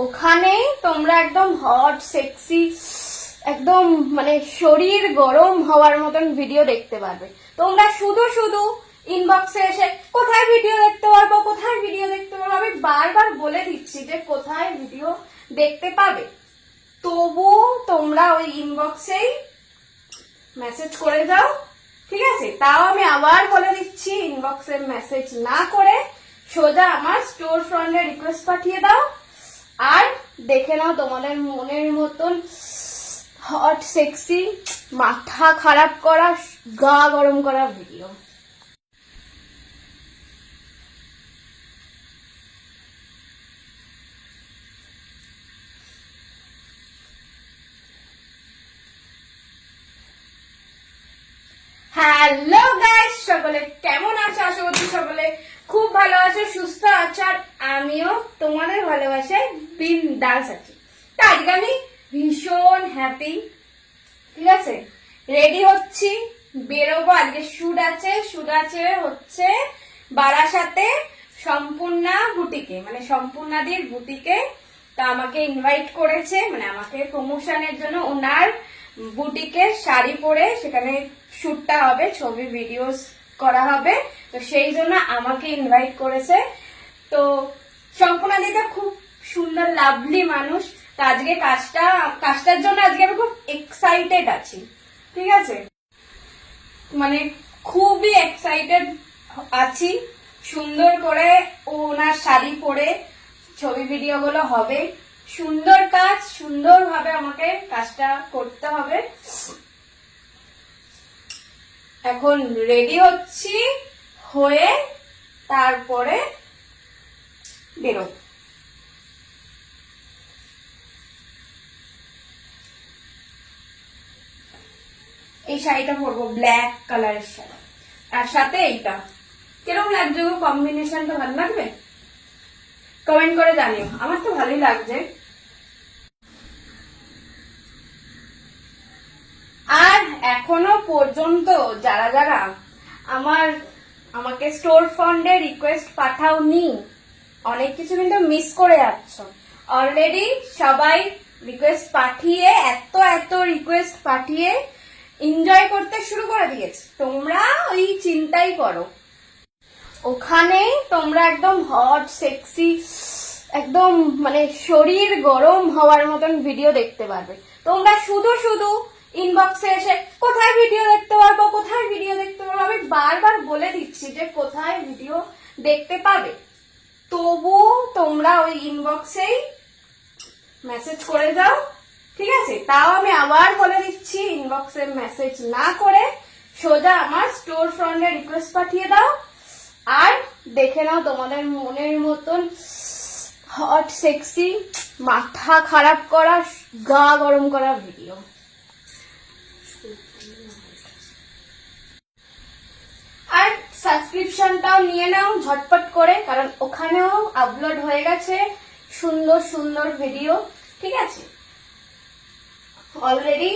ওখানেই তোমরা একদম হট সেক্সি একদম মানে শরীর গরম হওয়ার মতন ভিডিও দেখতে পারবে। তোমরা শুধু শুধু ইনবক্সে এসে কোথায় ভিডিও দেখতে পারবো, কোথায় ভিডিও দেখতে পারবো, আমি বারবার বলে দিচ্ছি যে কোথায় ভিডিও দেখতে পাবে, তবু তোমরা ওই ইনবক্সেই মেসেজ করে যাও, ঠিক আছে? তাও আমি আবার বলে দিচ্ছি, ইনবক্সে মেসেজ না করে সোজা আমার স্টোর ফ্রন্টে রিকোয়েস্ট পাঠিয়ে দাও, আর দেখে নাও তোমাদের মনের মতন হট সেক্সি মাথা খারাপ করা গা গরম করা ভিডিও। হ্যালো গাইস, সকলে কেমন আছো? আশা করছি সকলে খুব ভালো আছো, সুস্থ আছো, আর আমিও তোমাদের ভালোবাসায় বিন্দাস আছি। তো আজকে আমি ভীষণ হ্যাপি, ঠিক আছে? রেডি হচ্ছি, বেরোবো। আজকে শুট আছে হচ্ছে বারাসাতে সম্পূর্ণা বুটিকে, মানে সম্পূর্ণাদির বুটিকে। তা আমাকে ইনভাইট করেছে, মানে আমাকে প্রমোশনের জন্য ওনার বুটিকে শাড়ি পরে সেখানে শুটটা হবে, ছবি ভিডিওস করা হবে, তো সেই জন্য আমাকে ইনভাইট করেছে। তো সম্পূর্ণাদিটা খুব সুন্দর লাভলি মানুষ। তো আজকে কাজটার জন্য আজকে আমি খুব এক্সাইটেড আছি, ঠিক আছে? মানে খুবই এক্সাইটেড আছি। সুন্দর করে ওনার শাড়ি পরে ছবি ভিডিও গুলো হবে, সুন্দর কাজ, সুন্দরভাবে আমাকে কাজটা করতে হবে। এখন রেডি হচ্ছি, হয়ে তারপরে বেরোবো। এই শাড়িটা পরবো, ব্ল্যাক কালারের শাড়ি, আর সাথে এইটা। কিরকম লাগছে গো? কম্বিনেশনটা ভালো লাগবে? কমেন্ট করে জানিও, আমার তো ভালোই লাগছে। আর এখনো পর্যন্ত যারা যারা আমাকে স্টোর ফন্ডে রিকোয়েস্ট পাঠাওনি, অনেক কিছু কিন্তু মিস করে যাচ্ছ। অলরেডি সবাই রিকোয়েস্ট পাঠিয়ে, এত রিকোয়েস্ট পাঠিয়ে এনজয় করতে শুরু করে দিয়েছে। তোমরা ওই চিন্তাই করো, ওখানেই তোমরা একদম হট সেক্সি একদম মানে শরীর গরম হওয়ার মতন ভিডিও দেখতে পারবে। তোমরা শুধু শুধু ইনবক্সে এসে কোথায় ভিডিও দেখতে পারবো, কোথায় ভিডিও দেখতে পারবো, আমি বারবার বলে দিচ্ছি যে কোথায় ভিডিও দেখতে পাবে, তবু তোমরা ওই ইনবক্সেই মেসেজ করে যাও, ঠিক আছে? তাও আমি আবার বলে দিচ্ছি, ইনবক্সে মেসেজ না করে সোজা আমার স্টোর ফ্রন্টে রিকোয়েস্ট পাঠিয়ে দাও, আর দেখে নাও তোমাদের মনের মতন হট সেক্সি মাথা খারাপ করা গা গরম করা ভিডিও। আর সাবস্ক্রিপশনটাও নিয়ে নাও ঝটপট করে, কারণ ওখানেও আপলোড হয়ে গেছে সুন্দর সুন্দর ভিডিও, ঠিক আছে? অলরেডি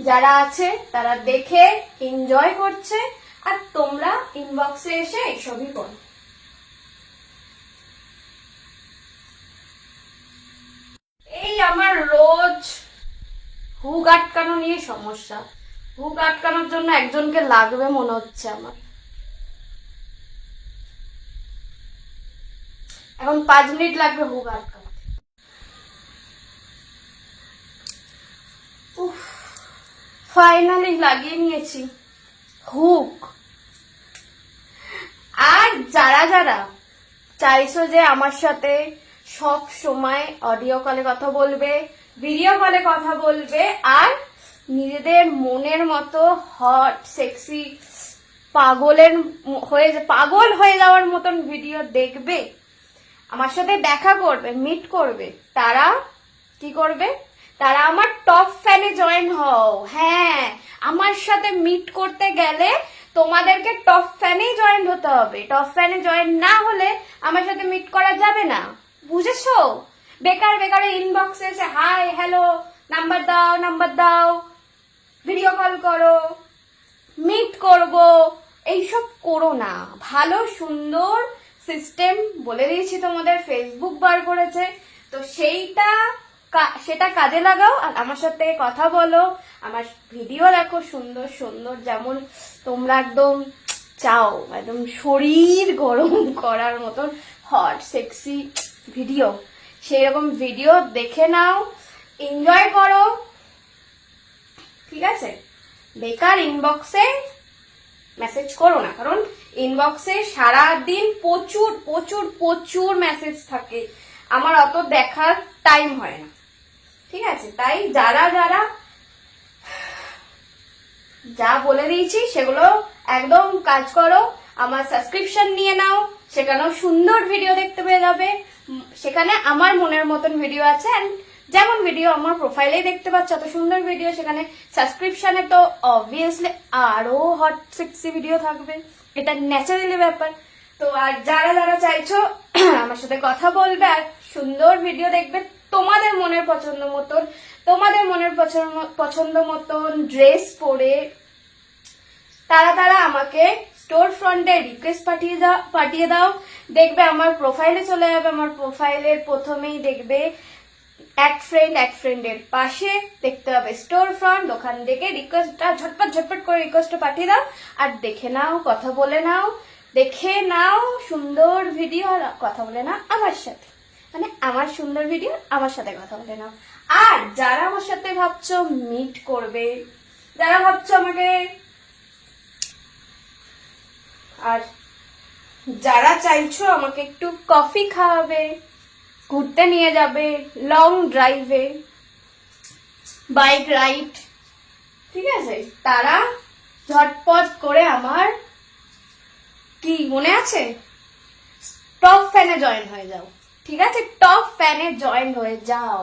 যারা আছে তারা দেখে এনজয় করছে, আর তোমরা ইনবক্সে এসে এইসবই করো। এই আমার রোজ হুক আটকানো নিয়ে সমস্যা। হুক আটকানোর জন্য একজনকে লাগবে মনে হচ্ছে আমার। এখন 5 মিনিট লাগবে হুক আটকানো। ফাইনালি লাগিয়ে নিয়েছি হুক। আর যারা যারা চাইছো যে আমার সাথে সব সময় অডিও কলে কথা বলবে, ভিডিও কলে কথা বলবে, আর নিজেদের মনের মতো হট সেক্সি পাগল হয়ে যাওয়ার মতন ভিডিও দেখবে, আমার সাথে দেখা করবে, মিট করবে, তারা কি করবে? তারা আমার টপ ফ্যানে জয়েন হও। হ্যাঁ, আমার সাথে মিট করতে গেলে তোমাদেরকে টপ ফ্যানেই জয়েন হতে হবে। টপ ফ্যানে জয়েন না হলে আমার সাথে মিট করা যাবে না, বুঝেছো? বেকার ইনবক্সে এসে হাই হ্যালো, নাম্বার দাও, ভিডিও কল করো, মিট করব, এইসব করো না। ভালো সুন্দর সিস্টেম বলে দিয়েছি তোমাদের, ফেসবুক বার করেছে, তো সেইটা সেটা কাজে লাগাও আর আমার সাথে কথা বলো, আমার ভিডিও দেখো সুন্দর সুন্দর, যেমন তোমরা একদম চাও, একদম শরীর গরম করার মতন হট সেক্সি ভিডিও, সেরকম ভিডিও দেখে নাও, এনজয় করো, ঠিক আছে? বেকার ইনবক্সে মেসেজ করো না, কারণ ইনবক্সে সারাদিন প্রচুর প্রচুর প্রচুর মেসেজ থাকে, আমার অত দেখার টাইম হয় না, ঠিক আছে? তাই যারা যারা যা বলে দিয়েছি সেগুলো একদম কাজ করো, আমার সাবস্ক্রিপশন নিয়ে নাও, সেখানেও সুন্দর ভিডিও দেখতে পেয়ে যাবে, সেখানে আমার মনের মতন ভিডিও আছে, যেমন ভিডিও আমার প্রোফাইলেই দেখতে পাচ্ছ এত সুন্দর ভিডিও, সেখানে সাবস্ক্রিপশনে তো অবভিয়াসলি আরো হট সেক্সি ভিডিও থাকবে, এটা ন্যাচারালি ব্যাপার। তো আর যারা যারা চাইছো আমার সাথে কথা বলবে আর সুন্দর ভিডিও দেখবে তোমাদের মনের পছন্দ মতন, তোমাদের মনের পছন্দ মতন ড্রেস পরে, তারা তারা আমাকে স্টোর ফ্রন্টে রিকোয়েস্ট পাঠিয়ে দাও, দেখবে আমার প্রোফাইলে চলে যাবে, আমার প্রোফাইলের প্রথমেই দেখবে এক ফ্রেন্ডের পাশে দেখতে হবে স্টোর ফ্রন্ট, ওখান থেকে রিকোয়েস্টটা ঝটপট করে রিকোয়েস্টটা পাঠিয়ে দাও আর দেখে নাও, কথা বলে নাও, দেখে নাও সুন্দর ভিডিও আর কথা বলে নাও আমার সাথে, মানে আমার সুন্দর ভিডিও আমার সাথে কথা বলে নাও। আর যারা আমার সাথে ভাবছো মিট করবে, যারা ভাবছো আমাকে, আর যারা চাইছো আমাকে একটু কফি খাওয়াবে, ঘুরতে নিয়ে যাবে, লং ড্রাইভে, বাইক রাইড, ঠিক আছে, তারা ঝটপট করে আমার কি মনে আছে টপ ফ্যানে জয়েন হয়ে যাও, ঠিক আছে? টপ ফ্যানে জয়েন হয়ে যাও।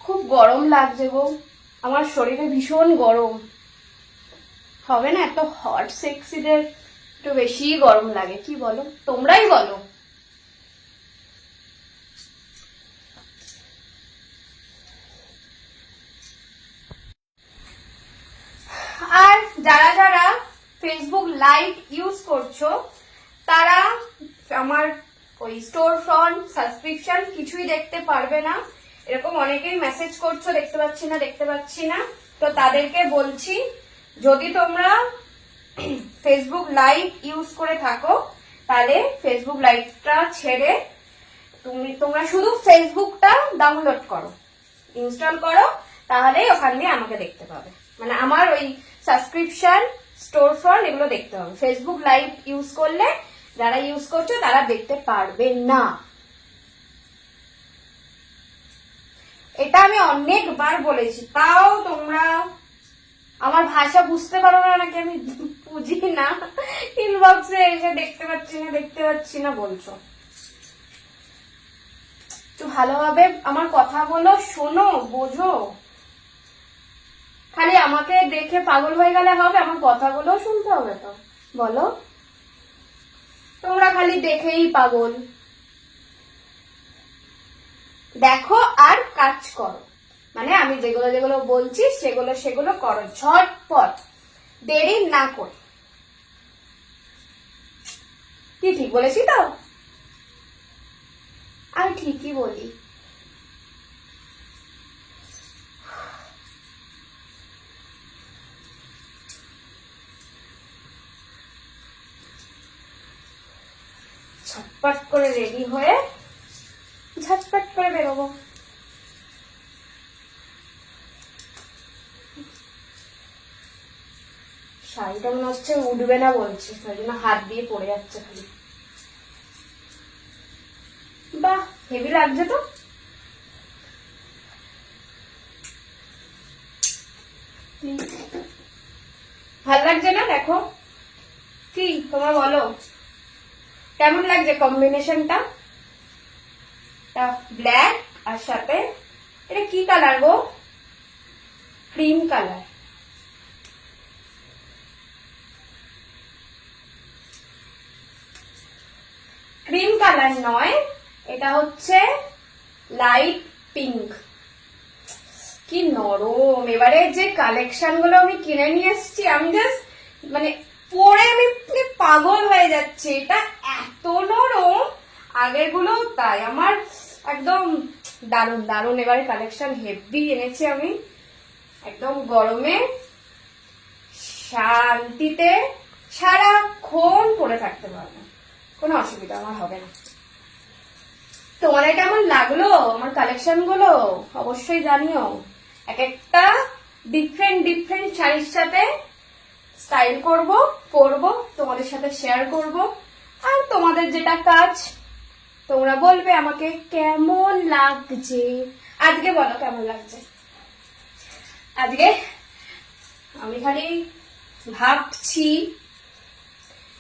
খুব গরম লাগছে গো, আমার শরীরে ভীষণ গরম, হবে না এত হট সেক্সিদের একটু বেশি গরম লাগে, কি বলো? তোমরাই বলো। আর যারা যারা ফেসবুক লাইভ ইউজ করছো তারা আমার ওই স্টোর ফ্রন্ট সাবস্ক্রিপশন কিছুই দেখতে পারবে না, এরকম অনেকেই মেসেজ করছো দেখতে পাচ্ছি না, তো তাদেরকে বলছি যদি তোমরা ফেসবুক লাইভ ইউজ করে থাকো তাহলে ফেসবুক লাইভটা ছেড়ে তোমরা শুধু ফেসবুকটা ডাউনলোড করো, ইনস্টল করো, তাহলেই ওখান দিয়ে আমাকে দেখতে পাবে, মানে আমার ওই সাবস্ক্রিপশন স্টোর ফ্রন্ট এগুলো দেখতে হবে। ফেসবুক লাইভ ইউজ করলে যারা ইউজ করছো তারা দেখতে পারবে না, এটা আমি অনেকবার বলেছি, তাও তোমরা আমার ভাষা বুঝতে পারো না নাকি আমি বুঝি না, ইনবক্সে এসে দেখতে পাচ্ছি না বলছো। একটু ভালোভাবে আমার কথা বলো, শোনো, বোঝো, খালি আমাকে দেখে পাগল হয়ে গেলে হবে? আমার কথাগুলোও শুনতে হবে তো, বলো? তোমরা খালি দেখেই পাগল, দেখো আর কাজ করো, মানে আমি যেগুলো যেগুলো বলছি সেগুলো করো ঝটপট, দেরি না করে। কি ঠিক বলেছি তো? আমি ঠিকই বলি। ঝটপট করে রেডি হয়ে ঝটপট করে বেরোবো। শাড়িটা মনে হচ্ছে উঠবে না বলছে, তাই জন্য হাত দিয়ে পড়ে যাচ্ছে খালি। বাহ, হেভি লাগছে তো। ভালো লাগছে না? দেখো কি তোমরা বলো কেমন লাগছে কম্বিনেশনটা? ব্ল্যাক আর সাথে এটা কি কালার গো? Cream colour. ক্রিম কালার নয়, এটা হচ্ছে লাইট পিঙ্ক। কি নরম! এবারে যে কালেকশন গুলো আমি কিনে নিয়ে এসেছি, আমি জাস্ট মানে পরে আমি পাগল হয়ে যাচ্ছি। এটা এত নরম আগের গুলো তাই আমার একদম দারুণ দারুণ এবারে কালেকশন হেভি এনেছি আমি, একদম গরমে শান্তিতে সারাক্ষণ পরে থাকতে পারবো, কোনো অসুবিধা আমার হবে না। তোমাদের কেমন লাগলো আমার কালেকশন গুলো অবশ্যই জানিও। এক একটা ডিফারেন্ট ডিফারেন্ট শাড়ির সাথে স্টাইল করব, পরবো, তোমাদের সাথে শেয়ার করব। আর তোমাদের যেটা কাজ তোমরা বলবে আমাকে কেমন লাগছে। আজকে বলো কেমন লাগছে। আজকে আমি খালি ভাবছি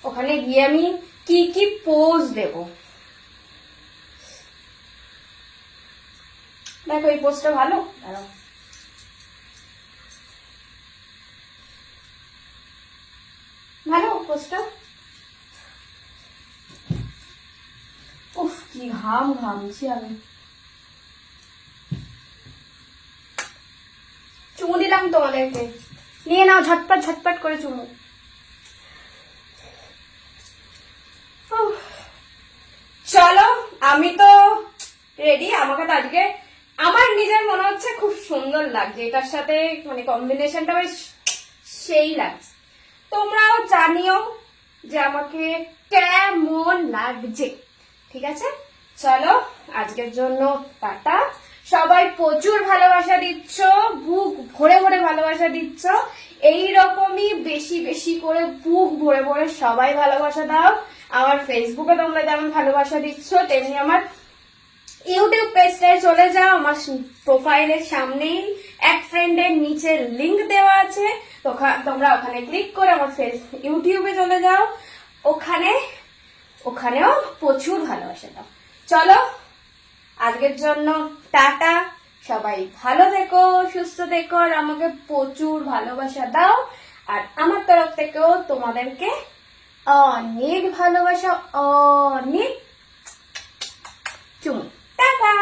ওখানে গিয়ে আমি কি কি পোজ দেব। দেখো এই পোজটা ভালো, দাঁড়াও ভালো পোজটা। উফ কি ঘামছি আমি। চুমু দিলাম তোমাদেরকে, নিয়ে নাও ঝটপট ঝটপট করে চুমু। চলো আমি তো রেডি। আমাকে তো আজকে আমার নিজের মনে হচ্ছে খুব সুন্দর লাগছে, এটার সাথে মানে কম্বিনেশনটা বেশ সেই লাগছে। তোমরাও জানিও যে আমাকে কেমন লাগছে। ঠিক আছে, চলো আজকের জন্য টাটা। সবাই প্রচুর ভালোবাসা দিচ্ছ, বুক ভরে ভরে ভালোবাসা দিচ্ছ। এইরকমই বেশি বেশি করে বুক ভরে ভরে সবাই ভালোবাসা দাও। আমার ফেসবুকে তোমরা যেমন ভালোবাসা দিচ্ছ তেমনি আমার ইউটিউব পেজটায় চলে যাও। আমার প্রোফাইলের সামনেই এক ফ্রেন্ডের নিচে লিংক দেওয়া আছে, তোমরা ওখানে ক্লিক করে আমার ইউটিউবে চলে যাও। ওখানেও প্রচুর ভালোবাসা দাও। চলো আজকের জন্য টাটা। সবাই ভালো থেকো, সুস্থ থেকো, আর আমাকে প্রচুর ভালোবাসা দাও। আর আমার তরফ থেকেও তোমাদেরকে অনেক ভালোবাসা, অনেক চুমু। টাটা।